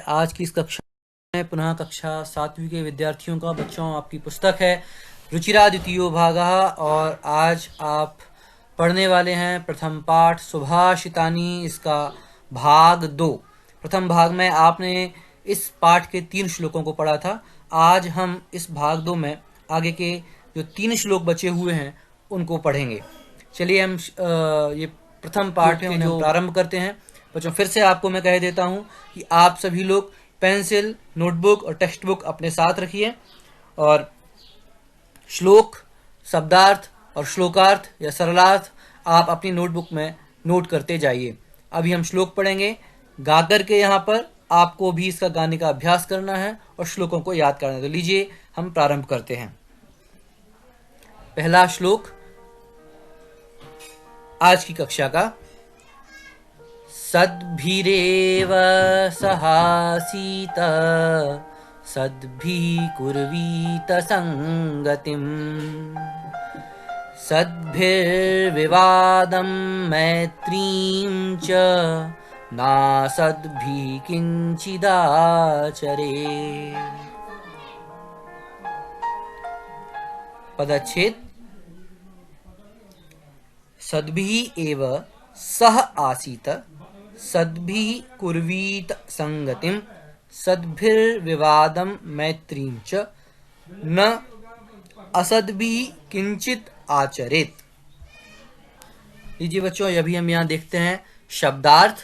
आज की इस कक्षा में पुनः कक्षा 7वीं के विद्यार्थियों का बच्चों आपकी पुस्तक है रुचिरा द्वितीयो भागः और आज आप पढ़ने वाले हैं प्रथम पाठ सुभाषितानि, इसका भाग 2। प्रथम भाग में आपने इस पाठ के 3 श्लोकों को पढ़ा था। आज हम इस भाग 2 में आगे के जो 3 श्लोक बचे हुए हैं उनको पढ़ेंगे। चलिए हम ये प्रथम पाठ के जो प्रारंभ करते हैं। बच्चों फिर से आपको मैं कह देता हूं कि आप सभी लोग पेंसिल, नोटबुक और टेक्स्ट बुक अपने साथ रखिए और श्लोक, शब्दार्थ और श्लोकार्थ या सरलार्थ आप अपनी नोटबुक में नोट करते जाइए। अभी हम श्लोक पढ़ेंगे। गा करके यहाँ पर आपको भी इसका गाने का अभ्यास करना है और श्लोकों को याद करना है। तो लीजिए हम प्रारंभ करते हैं। पहला श्लोक आज की कक्षा का। सद्भिरेव सहासीत सद्भिः कुर्वीत संगतिम् सद्भिर्विवादं मैत्रीं च नासद्भिः किंचिदाचरेत्। पदच्छेद। सद्भिः एव सह आसीत सद्भिः कुर्वीत संगतिं सद्भिर्विवादं मैत्रीं च न असद्भिः किंचित आचरेत। लीजिए बच्चों, अभी हम यहाँ देखते हैं शब्दार्थ।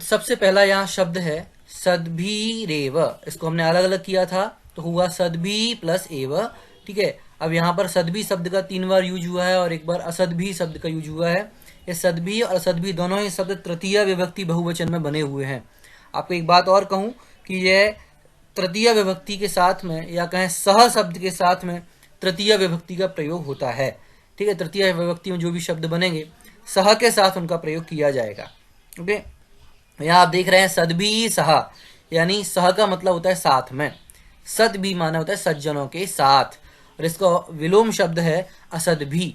सबसे पहला यहाँ शब्द है सद्भिरेव। इसको हमने अलग अलग किया था तो हुआ सद्भि प्लस एव। ठीक है, अब यहाँ पर सद्भि शब्द का 3 बार यूज हुआ है और एक बार असद्भि शब्द का यूज हुआ है। ये सद्भि और असद्भि दोनों ही शब्द तृतीय विभक्ति बहुवचन में बने हुए हैं। आपको एक बात और कहूं कि यह तृतीय विभक्ति के साथ में या कहें सह शब्द के साथ में तृतीय विभक्ति का प्रयोग होता है। ठीक है, तृतीय विभक्ति में जो भी शब्द बनेंगे सह के साथ उनका प्रयोग किया जाएगा। ओके, यहाँ आप देख रहे हैं सद्भि सह, यानी सह का मतलब होता है साथ में। सद्भि माना होता है सज्जनों के साथ और इसका विलोम शब्द है असद्भि।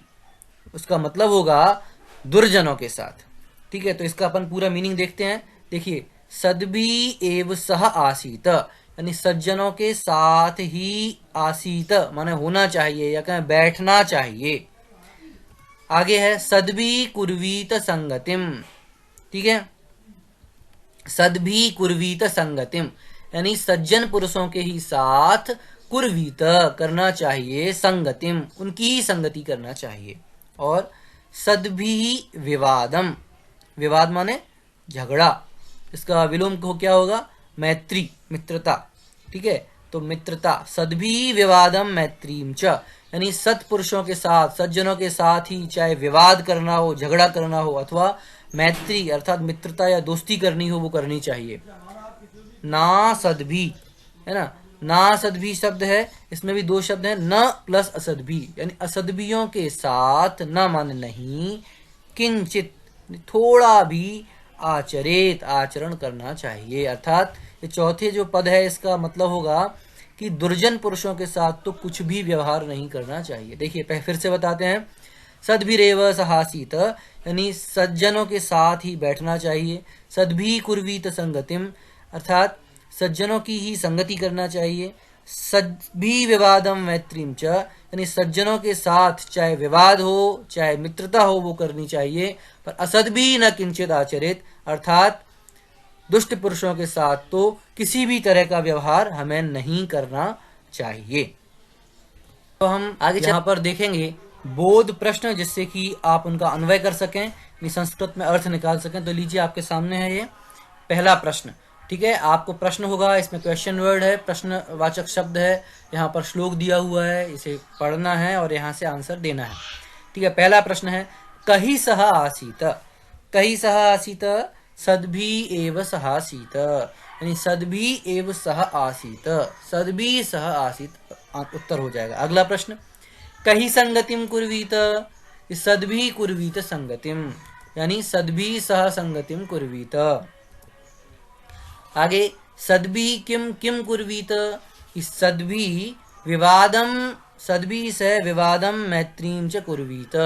उसका मतलब होगा दुर्जनों के साथ। ठीक है, तो इसका अपन पूरा मीनिंग देखते हैं। देखिए, सद्भि एव सह आसीत यानी सज्जनों के साथ ही आसीत माने होना चाहिए या कहें बैठना चाहिए। आगे है सद्भि कुर्वीत संगतिम। ठीक है, सद्भि कुर्वीत संगतिम यानी सज्जन पुरुषों के ही साथ कुर्वीत करना चाहिए, संगतिम उनकी ही संगति करना चाहिए। और सद्भि विवादम, विवाद माने झगड़ा, इसका विलोम को क्या होगा मैत्री, मित्रता। ठीक है, तो मित्रता। सद्भि विवादम मैत्रीम च यानी सत्पुरुषों के साथ, सज्जनों के साथ ही चाहे विवाद करना हो, झगड़ा करना हो अथवा मैत्री अर्थात मित्रता या दोस्ती करनी हो वो करनी चाहिए। ना सद्भि है ना, ना सद्भि शब्द है, इसमें भी 2 शब्द हैं, न प्लस असद्भि यानी असद्भियों के साथ, न माने नहीं, किंचित थोड़ा भी, आचरेत आचरण करना चाहिए। अर्थात ये चौथे जो पद है इसका मतलब होगा कि दुर्जन पुरुषों के साथ तो कुछ भी व्यवहार नहीं करना चाहिए। देखिए फिर से बताते हैं। सद्भिरेव सहासीत यानी सज्जनों के साथ ही बैठना चाहिए। सद्भि कुर्वीत संगतिम अर्थात सज्जनों की ही संगति करना चाहिए। सद्भि विवादम मैत्रीम च यानी सज्जनों के साथ चाहे विवाद हो चाहे मित्रता हो वो करनी चाहिए। पर असद्भि न किंचित आचरित अर्थात दुष्ट पुरुषों के साथ तो किसी भी तरह का व्यवहार हमें नहीं करना चाहिए। तो हम आगे यहाँ पर देखेंगे बोध प्रश्न, जिससे कि आप उनका अन्वय कर सकें, संस्कृत में अर्थ निकाल सकें। तो लीजिए आपके सामने है ये पहला प्रश्न। ठीक है, आपको प्रश्न होगा, इसमें क्वेश्चन वर्ड है, प्रश्नवाचक शब्द है, यहाँ पर श्लोक दिया हुआ है, इसे पढ़ना है और यहाँ से आंसर देना है। ठीक है, पहला प्रश्न है कहि सह आसीत। कहि सह आसीत सद्भि एव सह आसीत यानी सद्भि एव सह आसीत, सद्भि सह आसीत उत्तर हो जाएगा। अगला प्रश्न कहि संगतिम कुर्वीत, सद्भि कुर्वीत संगतिम यानी सद्भि सह संगतिम कुर्वीत। आगे सद्भि किम किम कुर्वीत, सद्भि विवादम, सद्भि से विवादम मैत्रीम च कुर्वीत।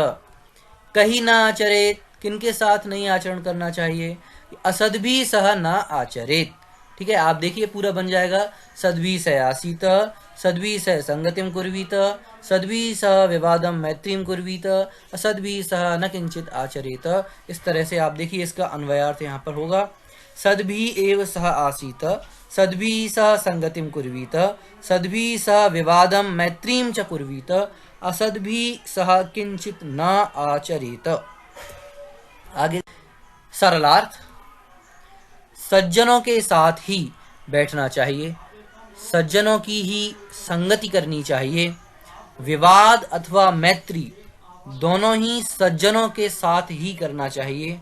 कहि न आचरेत, किनके साथ नहीं आचरण करना चाहिए, असद्भिः सह न आचरेत। ठीक है, आप देखिए पूरा बन जाएगा। सद्भिः सह आसीत, सद्भिः सह संगतिम कुर्वीत, सद्भिः सह विवादम मैत्रीम कुर्वीत, असद्भिः सह न किंचित आचरेत। इस तरह से आप देखिए इसका अन्वयार्थ यहाँ पर होगा। सद्भिः एव सह आसीत, सद्भिः सह संगतिम कुर्वीत, सद्भिः सह विवादम मैत्रीम च कुर्वीत, असद्भिः सह किंचित न आचरेत। आगे सरलार्थ, सज्जनों के साथ ही बैठना चाहिए, सज्जनों की ही संगति करनी चाहिए। विवाद अथवा मैत्री दोनों ही सज्जनों के साथ ही करना चाहिए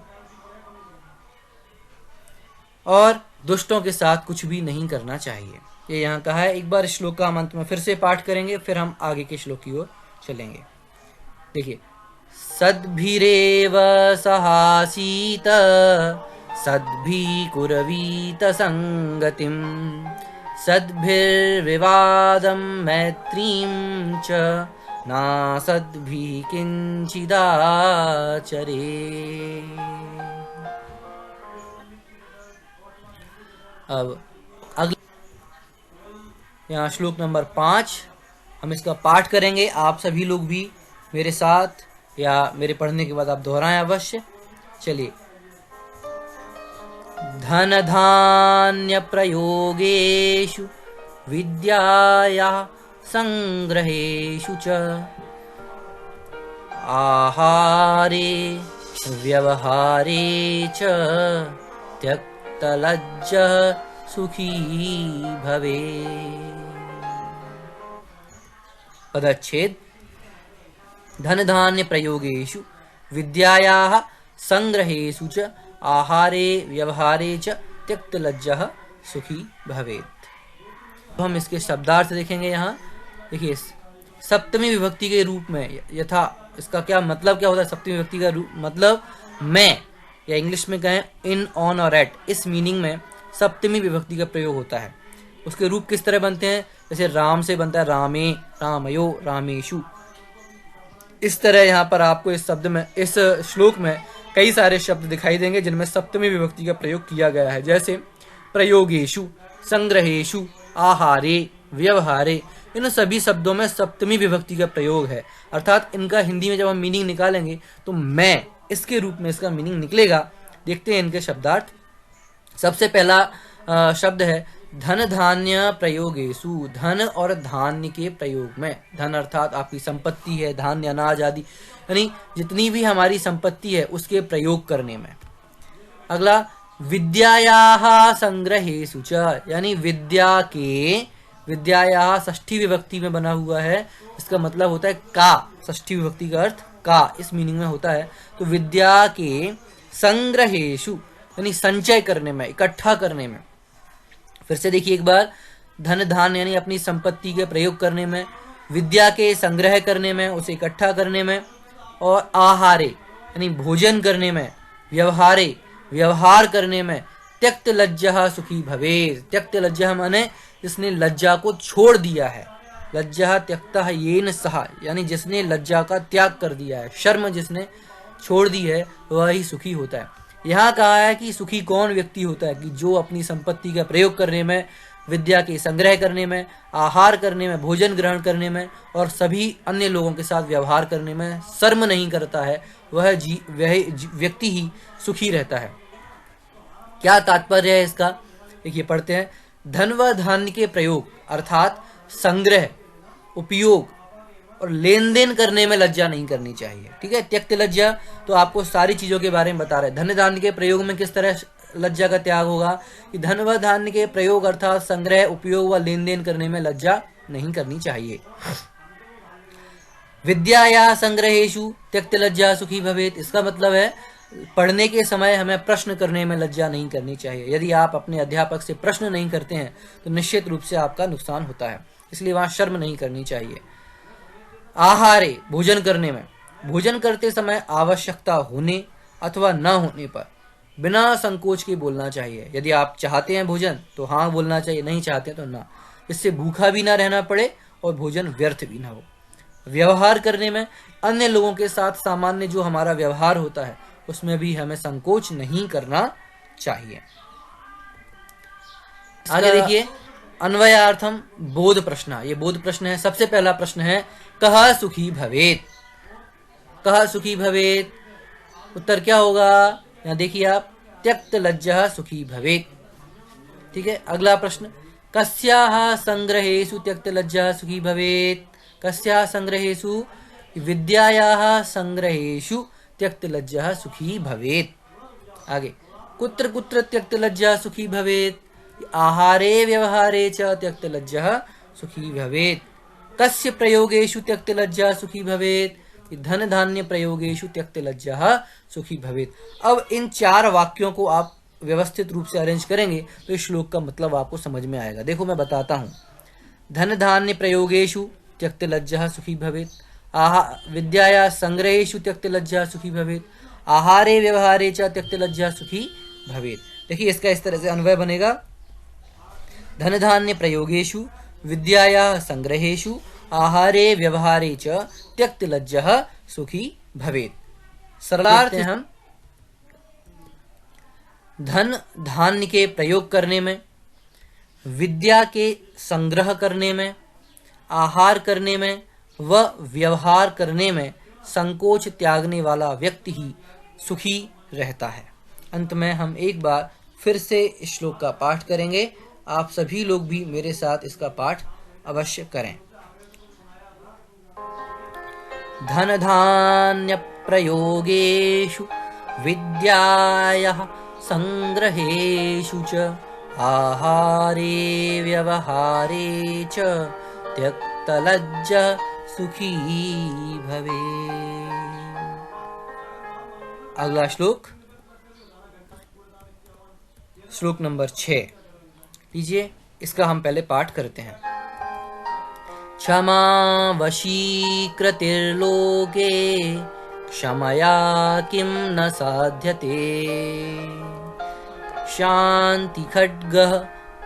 और दुष्टों के साथ कुछ भी नहीं करना चाहिए। ये यहाँ कहा है। एक बार श्लोक का अंत में फिर से पाठ करेंगे, फिर हम आगे के श्लोक की ओर चलेंगे। देखिए, सद्भिरेव सहासीत, सद्भिः कुर्वीत संगतिम, सद्भिर्विवादं मैत्रीं च नासद्भिः किंचिदाचरेत्। अब अगला यहाँ श्लोक नंबर 5 हम इसका पाठ करेंगे। आप सभी लोग भी मेरे साथ या मेरे पढ़ने के बाद आप दोहराएं अवश्य। चलिए। धन धान्य प्रयोगेषु विद्यायाः संग्रहेषु च आहारे व्यवहारे च त्यक्तलज्जः सुखी भवेत्। पदच्छेद। धन धान्य प्रयोगेषु विद्यायाः संग्रहेषु च आहारे व्यवहारे च त्यक्तलज्जः सुखी भवेत्। तो हम इसके शब्दार्थ देखेंगे। यहाँ देखिए, सप्तमी विभक्ति के रूप में यथा, इसका क्या मतलब क्या होता है? सप्तमी विभक्ति का रूप मतलब मैं, या इंग्लिश में कहें इन, ऑन और एट, इस मीनिंग में सप्तमी विभक्ति का प्रयोग होता है। उसके रूप किस तरह बनते हैं? जैसे राम से बनता है रामे, रामयो, रामेशु। इस तरह यहाँ पर आपको इस शब्द में, इस श्लोक में कई सारे शब्द दिखाई देंगे जिनमें सप्तमी विभक्ति का प्रयोग किया गया है। जैसे प्रयोगेषु, संग्रहेषु, आहारे, व्यवहारे, इन सभी शब्दों में सप्तमी विभक्ति का प्रयोग है। अर्थात इनका हिंदी में जब हम मीनिंग निकालेंगे तो मैं, इसके रूप में इसका मीनिंग निकलेगा। देखते हैं इनके शब्दार्थ। सबसे पहला शब्द है धन धान्य प्रयोगेषु। धन और धान्य के प्रयोग में, धन अर्थात आपकी संपत्ति है, धान्य अनाज आदि, यानी जितनी भी हमारी संपत्ति है उसके प्रयोग करने में। अगला विद्यायाः संग्रहेषु च, यानी विद्या के, विद्यायाः षष्ठी विभक्ति में बना हुआ है। इसका मतलब होता है का, षष्ठी विभक्ति का अर्थ का इस मीनिंग में होता है। तो विद्या के संग्रहेषु यानी संचय करने में, इकट्ठा करने में। फिर से देखिए एक बार, धन धान्य यानी अपनी संपत्ति के प्रयोग करने में, विद्या के संग्रह करने में, उसे इकट्ठा करने में, और आहारे यानी भोजन करने में, व्यवहारे व्यवहार करने में, त्यक्त लज्जः सुखी भवेत्। त्यक्त लज्जः माने जिसने लज्जा को छोड़ दिया है। लज्जा त्यक्तः येन सह, यानी जिसने लज्जा का त्याग कर दिया है, शर्म जिसने छोड़ दी है वह ही सुखी होता है। यहाँ कहा है कि सुखी कौन व्यक्ति होता है? कि जो अपनी संपत्ति का प्रयोग करने में, विद्या के संग्रह करने में, आहार करने में, भोजन ग्रहण करने में और सभी अन्य लोगों के साथ व्यवहार करने में शर्म नहीं करता है, वह व्यक्ति ही सुखी रहता है। क्या तात्पर्य है इसका? देखिए पढ़ते हैं। धन व धान्य के प्रयोग अर्थात संग्रह, उपयोग और लेन देन करने में लज्जा नहीं करनी चाहिए। ठीक है, त्यक्त लज्जा तो आपको सारी चीजों के बारे में बता रहे हैं। धन धान्य के प्रयोग में किस तरह लज्जा का त्याग होगा कि धन व धान्य के प्रयोग अर्थात संग्रह, उपयोग व लेन देन करने में लज्जा नहीं करनी चाहिए। विद्याया संग्रहेषु त्यक्त लज्जा सुखी भवेत्। इसका मतलब है पढ़ने के समय हमें प्रश्न करने में लज्जा नहीं करनी चाहिए। यदि आप अपने अध्यापक से प्रश्न नहीं करते हैं तो निश्चित रूप से आपका नुकसान होता है, इसलिए वहां शर्म नहीं करनी चाहिए। आहारे भोजन करने में, भोजन करते समय आवश्यकता होने अथवा न होने पर बिना संकोच के बोलना चाहिए। यदि आप चाहते हैं भोजन तो हाँ बोलना चाहिए, नहीं चाहते तो ना। इससे भूखा भी ना रहना पड़े और भोजन व्यर्थ भी ना हो। व्यवहार करने में, अन्य लोगों के साथ सामान्य जो हमारा व्यवहार होता है उसमें भी हमें संकोच नहीं करना चाहिए। आगे देखिए, अन्वयार्थम बोध प्रश्न। ये बोध प्रश्न है। सबसे पहला प्रश्न है कः सुखी भवेत। कः सुखी भवेत, उत्तर क्या होगा? यहाँ देखिए आप, त्यक्त लज्जः सुखी भवेत। ठीक है। अगला प्रश्न, कस्याः संग्रहेषु त्यक्त लज्जः सुखी भवेत। कस्याः संग्रहेषु, विद्यायाः संग्रहेषु त्यक्त लज्जः सुखी भवेत। आगे, कुत्र कुत्र त्यक्त लज्जः सुखी भवेत। आहारे व्यवहारे च त्यक्त लज्जः सुखी भवेत। कस्य प्रयोगेषु त्यक्त लज्जः सुखी भवेत। धन धान्य प्रयोगेषु त्यक्त लज्जः सुखी भवेत। अब इन चार वाक्यों को आप व्यवस्थित रूप से अरेंज करेंगे तो इस श्लोक का मतलब आपको समझ में आएगा। देखो मैं बताता हूँ। धन धान्य प्रयोगेषु त्यक्त लज्जः सुखी भवेत। विद्याया संग्रहेषु त्यक्त लज्जः सुखी भवेत। आहारे व्यवहारे च त्यक्त लज्जः सुखी भवेत। देखिए इसका इस तरह से अन्वय बनेगा, धन धान्य प्रयोगेषु विद्याया संग्रहेषु आहारे व्यवहारे च त्यक्त लज्जः सुखी भवेत। सरलार्थ हम धन धान्य के प्रयोग करने में, विद्या के संग्रह करने में, आहार करने में व व्यवहार करने में संकोच त्यागने वाला व्यक्ति ही सुखी रहता है। अंत में हम एक बार फिर से इस श्लोक का पाठ करेंगे। आप सभी लोग भी मेरे साथ इसका पाठ अवश्य करें। धन धान्य प्रयोगेषु विद्यायाः संग्रहेषु च आहारे व्यवहारे च त्यक्त लज्जः सुखी भवेत्। अगला श्लोक, श्लोक नंबर 6 लीजिए, इसका हम पहले पाठ करते हैं। क्षमा वशीकृतिर्लोके क्षमया किं न साध्यते। शांति खड्गः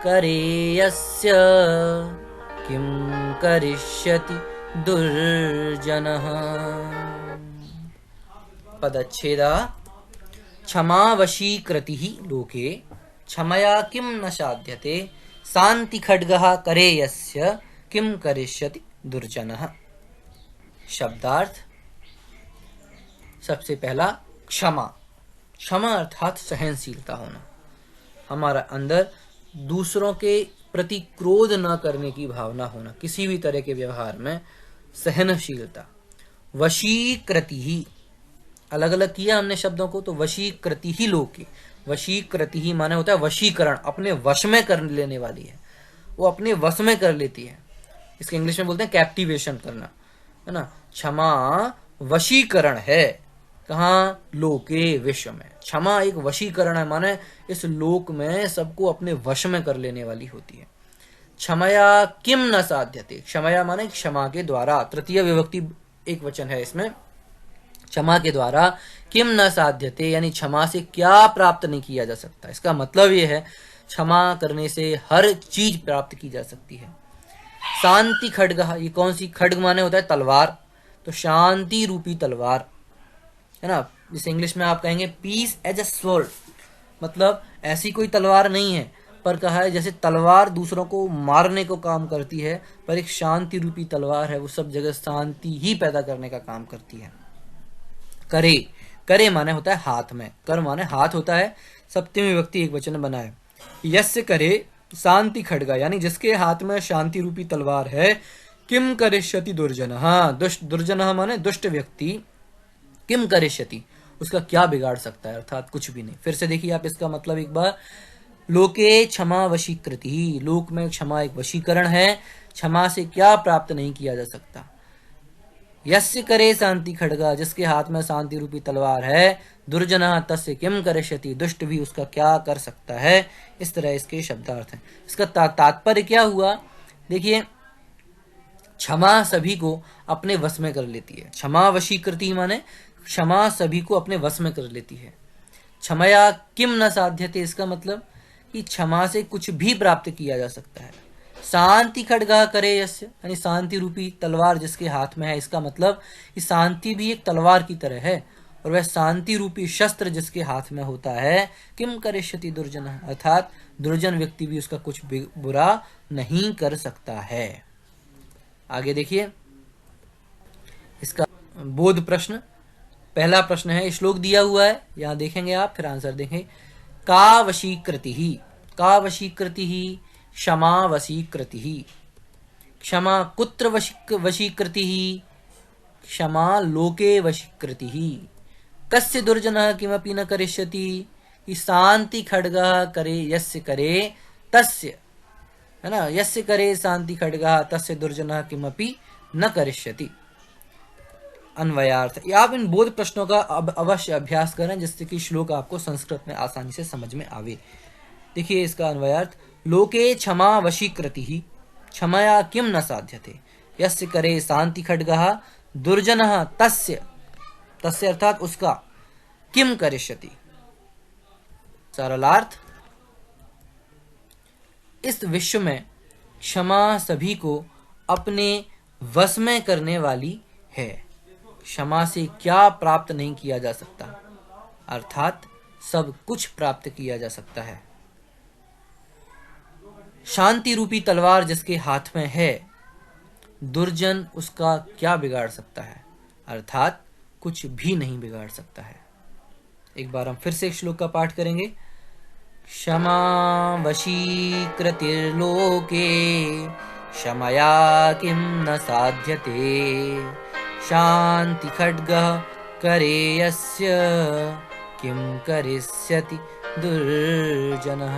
करे यस्य किं करिष्यति दुर्जनः। पदच्छेदा, क्षमा वशीकृतिः लोके क्षमया किं न साध्यते। शांति खड्गः करे यस्य किं करिष्यति दुर्जनः। शब्दार्थ, सबसे पहला क्षमा। क्षमा अर्थात सहनशीलता होना, हमारा अंदर दूसरों के प्रति क्रोध न करने की भावना होना, किसी भी तरह के व्यवहार में सहनशीलता। वशीकृति ही, अलग अलग किया हमने शब्दों को, तो वशीकृति ही लोके, वशीकृति ही माने होता है वशीकरण, अपने वश में कर लेने वाली है, वो अपने वश में कर लेती है। इसके इंग्लिश में बोलते हैं कैप्टिवेशन करना, है ना। क्षमा वशीकरण है, कहाँ? लोके, विश्व में। क्षमा एक वशीकरण है, माने इस लोक में सबको अपने वश में कर लेने वाली होती है। क्षमया किम न साध्यते, क्षमया माने क्षमा के द्वारा, तृतीय विभक्ति एक वचन है इसमें। क्षमा के द्वारा किम न साध्यते, यानी क्षमा से क्या प्राप्त नहीं किया जा सकता। इसका मतलब ये है क्षमा करने से हर चीज प्राप्त की जा सकती है। शांति खड्ग, ये कौन सी? खड्ग माने होता है तलवार, तो शांति रूपी तलवार, है ना। जिसे इंग्लिश में आप कहेंगे पीस एज अ स्वॉर्ड, मतलब ऐसी कोई तलवार नहीं है, पर कहा है जैसे तलवार दूसरों को मारने को काम करती है, पर एक शांति रूपी तलवार है, वो सब जगह शांति ही पैदा करने का काम करती है। करे, करे माने होता है हाथ में, कर माने हाथ होता है, सप्तमी विभक्ति एक वचन बना है। यस्य करे शांति खड्गा, यानी जिसके हाथ में शांति रूपी तलवार है। किम करिष्यति दुर्जनः, दुष्ट, दुर्जनः माने दुष्ट व्यक्ति। किम करिष्यति, उसका क्या बिगाड़ सकता है, अर्थात कुछ भी नहीं। फिर से देखिए आप इसका मतलब एक बार। लोके क्षमा वशीकृति, लोक में क्षमा एक वशीकरण है, क्षमा से क्या प्राप्त नहीं किया जा सकता। यस्य करे शांति खड्गा, जिसके हाथ में शांति रूपी तलवार है। दुर्जनः तस्य किम करिष्यति, दुष्ट भी उसका क्या कर सकता है। इस तरह इसके शब्दार्थ हैं। इसका तात्पर्य क्या हुआ, देखिए क्षमा सभी को अपने वश में कर लेती है। क्षमा वशीकृति माने क्षमा सभी को अपने वश में कर लेती है। क्षमया किम न साध्यते, इसका मतलब कि क्षमा से कुछ भी प्राप्त किया जा सकता है। शांति खड्गा करे यस्य, यानी शांति रूपी तलवार जिसके हाथ में है, इसका मतलब कि शांति भी एक तलवार की तरह है, और वह शांति रूपी शस्त्र जिसके हाथ में होता है, किम करिष्यति दुर्जन, अर्थात दुर्जन व्यक्ति भी उसका कुछ बुरा नहीं कर सकता है। आगे देखिए इसका बोध प्रश्न। पहला प्रश्न है, श्लोक दिया हुआ है, यहां देखेंगे आप, फिर आंसर देखें। का वशीकृति ही, का वशीकृति ही, क्षमा वशीकृति ही, क्षमा कुत्र वशीकृति ही, क्षमा लोके वशीकृति ही, कस्य दुर्जनः किमपि न करिष्यति, कि शांति खड्गः करे यस्य करे तस्य, है ना, यस्य करे शांति खड्गः तस्य दुर्जनः किमपि न करिष्यति। अन्वयार्थ, आप इन बोध प्रश्नों का अवश्य अभ्यास करें जिससे कि श्लोक आपको संस्कृत में आसानी से समझ में आवे। देखिए इसका अन्वयार्थ, लोके क्षमा वशीकृति ही, क्षमया किम न साध्यते, यस्य करे शांति खड्गः दुर्जनः तस्य, तस्य अर्थात उसका, किम करिष्यति। सरलार्थ, इस विश्व में क्षमा सभी को अपने वश में करने वाली है। क्षमा से क्या प्राप्त नहीं किया जा सकता, अर्थात सब कुछ प्राप्त किया जा सकता है। शांति रूपी तलवार जिसके हाथ में है, दुर्जन उसका क्या बिगाड़ सकता है, अर्थात कुछ भी नहीं बिगाड़ सकता है। एक बार हम फिर से श्लोक का पाठ करेंगे। क्षमा वशीकृतिर्लोके क्षमया किम न साध्यते, शांति खड्गः करे यस्य किम करिष्यति दुर्जनः।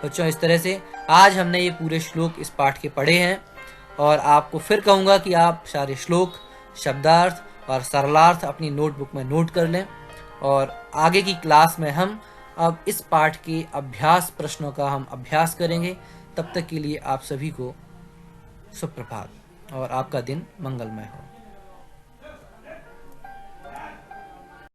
बच्चों, इस तरह से आज हमने ये पूरे श्लोक इस पाठ के पढ़े हैं और आपको फिर कहूँगा कि आप सारे श्लोक, शब्दार्थ और सरलार्थ अपनी नोटबुक में नोट कर लें और आगे की क्लास में हम अब इस पाठ के अभ्यास प्रश्नों का हम अभ्यास करेंगे। तब तक के लिए आप सभी को सुप्रभात और आपका दिन मंगलमय हो।